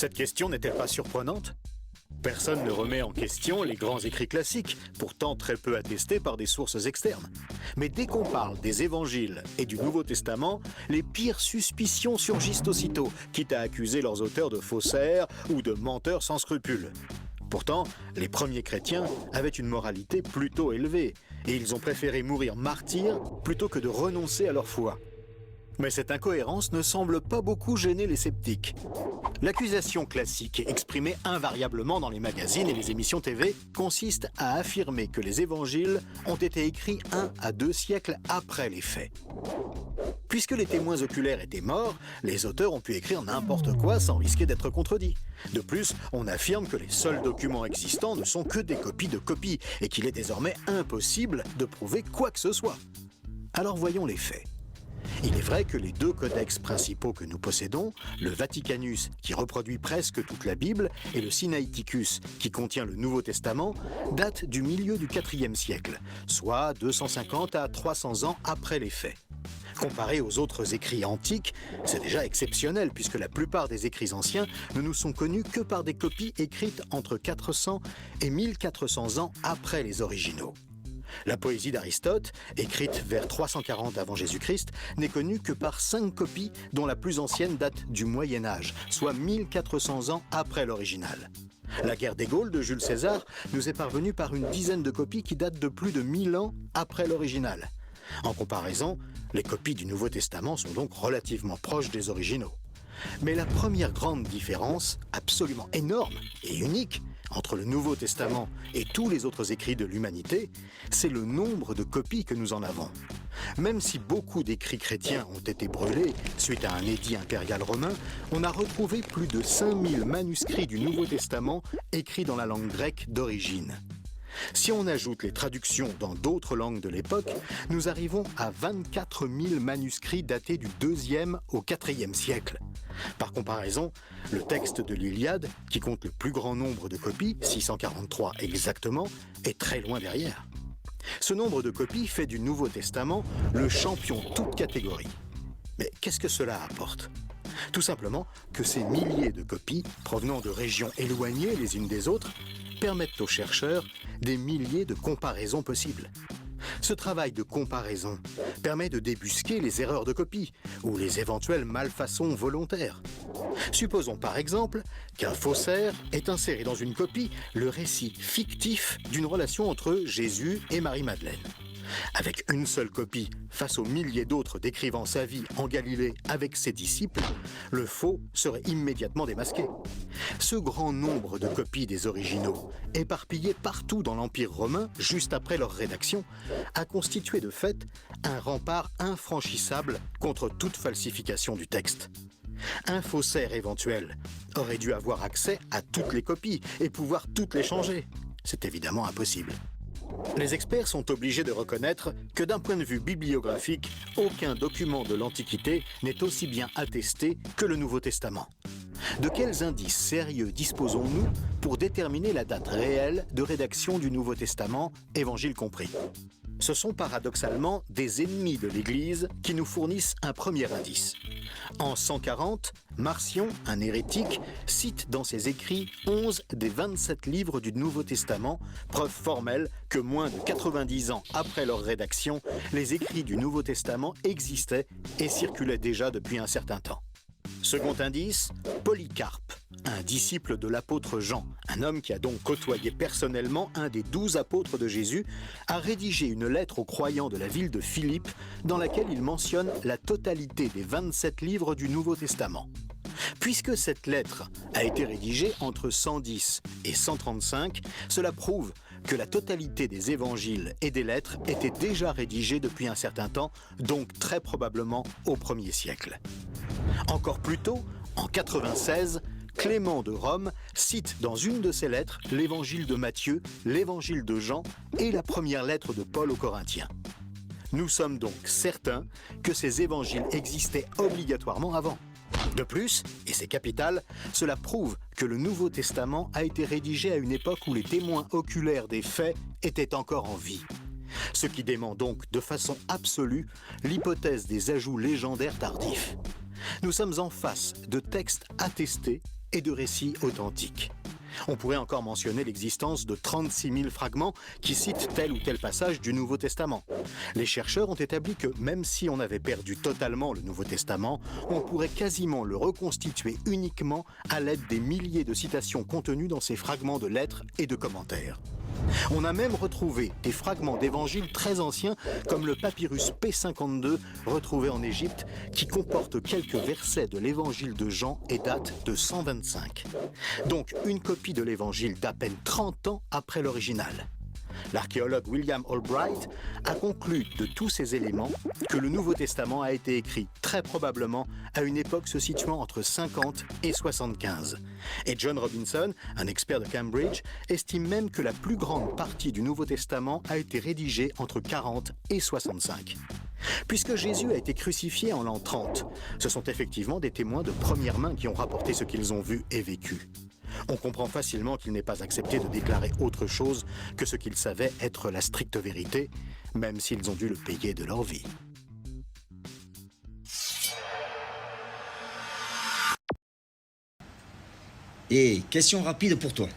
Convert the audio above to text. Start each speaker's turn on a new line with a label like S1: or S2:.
S1: Cette question n'est-elle pas surprenante? Personne ne remet en question les grands écrits classiques, pourtant très peu attestés par des sources externes. Mais dès qu'on parle des évangiles et du Nouveau Testament, les pires suspicions surgissent aussitôt, quitte à accuser leurs auteurs de faussaires ou de menteurs sans scrupules. Pourtant, les premiers chrétiens avaient une moralité plutôt élevée, et ils ont préféré mourir martyrs plutôt que de renoncer à leur foi. Mais cette incohérence ne semble pas beaucoup gêner les sceptiques. L'accusation classique, exprimée invariablement dans les magazines et les émissions TV, consiste à affirmer que les évangiles ont été écrits 1 à 2 siècles après les faits. Puisque les témoins oculaires étaient morts, les auteurs ont pu écrire n'importe quoi sans risquer d'être contredits. De plus, on affirme que les seuls documents existants ne sont que des copies de copies et qu'il est désormais impossible de prouver quoi que ce soit. Alors voyons les faits. Il est vrai que les 2 codex principaux que nous possédons, le Vaticanus qui reproduit presque toute la Bible et le Sinaiticus qui contient le Nouveau Testament, datent du milieu du IVe siècle, soit 250 à 300 ans après les faits. Comparé aux autres écrits antiques, c'est déjà exceptionnel puisque la plupart des écrits anciens ne nous sont connus que par des copies écrites entre 400 et 1400 ans après les originaux. La poésie d'Aristote, écrite vers 340 avant Jésus-Christ, n'est connue que par 5 copies dont la plus ancienne date du Moyen Âge, soit 1400 ans après l'original. La guerre des Gaules de Jules César nous est parvenue par une dizaine de copies qui datent de plus de 1000 ans après l'original. En comparaison, les copies du Nouveau Testament sont donc relativement proches des originaux. Mais la première grande différence, absolument énorme et unique, entre le Nouveau Testament et tous les autres écrits de l'humanité, c'est le nombre de copies que nous en avons. Même si beaucoup d'écrits chrétiens ont été brûlés suite à un édit impérial romain, on a retrouvé plus de 5000 manuscrits du Nouveau Testament écrits dans la langue grecque d'origine. Si on ajoute les traductions dans d'autres langues de l'époque, nous arrivons à 24 000 manuscrits datés du 2e au 4e siècle. Par comparaison, le texte de l'Iliade, qui compte le plus grand nombre de copies, 643 exactement, est très loin derrière. Ce nombre de copies fait du Nouveau Testament le champion toute catégorie. Mais qu'est-ce que cela apporte ? Tout simplement que ces milliers de copies, provenant de régions éloignées les unes des autres, permettent aux chercheurs des milliers de comparaisons possibles. Ce travail de comparaison permet de débusquer les erreurs de copie ou les éventuelles malfaçons volontaires. Supposons par exemple qu'un faussaire ait inséré dans une copie le récit fictif d'une relation entre Jésus et Marie-Madeleine. Avec une seule copie, face aux milliers d'autres décrivant sa vie en Galilée avec ses disciples, le faux serait immédiatement démasqué. Ce grand nombre de copies des originaux, éparpillées partout dans l'Empire romain juste après leur rédaction, a constitué de fait un rempart infranchissable contre toute falsification du texte. Un faussaire éventuel aurait dû avoir accès à toutes les copies et pouvoir toutes les changer. C'est évidemment impossible. Les experts sont obligés de reconnaître que d'un point de vue bibliographique, aucun document de l'Antiquité n'est aussi bien attesté que le Nouveau Testament. De quels indices sérieux disposons-nous pour déterminer la date réelle de rédaction du Nouveau Testament, Évangiles compris ? Ce sont paradoxalement des ennemis de l'Église qui nous fournissent un premier indice. En 140, Marcion, un hérétique, cite dans ses écrits 11 des 27 livres du Nouveau Testament, preuve formelle que moins de 90 ans après leur rédaction, les écrits du Nouveau Testament existaient et circulaient déjà depuis un certain temps. Second indice, Polycarpe, un disciple de l'apôtre Jean, un homme qui a donc côtoyé personnellement un des 12 apôtres de Jésus, a rédigé une lettre aux croyants de la ville de Philippe dans laquelle il mentionne la totalité des 27 livres du Nouveau Testament. Puisque cette lettre a été rédigée entre 110 et 135, cela prouve que la totalité des évangiles et des lettres étaient déjà rédigées depuis un certain temps, donc très probablement au 1er siècle. Encore plus tôt, en 96, Clément de Rome cite dans une de ses lettres l'évangile de Matthieu, l'évangile de Jean et la première lettre de Paul aux Corinthiens. Nous sommes donc certains que ces évangiles existaient obligatoirement avant. De plus, et c'est capital, cela prouve que le Nouveau Testament a été rédigé à une époque où les témoins oculaires des faits étaient encore en vie. Ce qui dément donc de façon absolue l'hypothèse des ajouts légendaires tardifs. Nous sommes en face de textes attestés et de récits authentiques. On pourrait encore mentionner l'existence de 36 000 fragments qui citent tel ou tel passage du Nouveau Testament. Les chercheurs ont établi que même si on avait perdu totalement le Nouveau Testament, on pourrait quasiment le reconstituer uniquement à l'aide des milliers de citations contenues dans ces fragments de lettres et de commentaires. On a même retrouvé des fragments d'évangiles très anciens, comme le papyrus P52 retrouvé en Égypte, qui comporte quelques versets de l'évangile de Jean et date de 125. Donc une copie de l'évangile d'à peine 30 ans après l'original. L'archéologue William Albright a conclu de tous ces éléments que le Nouveau Testament a été écrit très probablement à une époque se situant entre 50 et 75. Et John Robinson, un expert de Cambridge, estime même que la plus grande partie du Nouveau Testament a été rédigée entre 40 et 65. Puisque Jésus a été crucifié en l'an 30, ce sont effectivement des témoins de première main qui ont rapporté ce qu'ils ont vu et vécu. On comprend facilement qu'il n'est pas accepté de déclarer autre chose que ce qu'ils savaient être la stricte vérité, même s'ils ont dû le payer de leur vie.
S2: Et question rapide pour toi.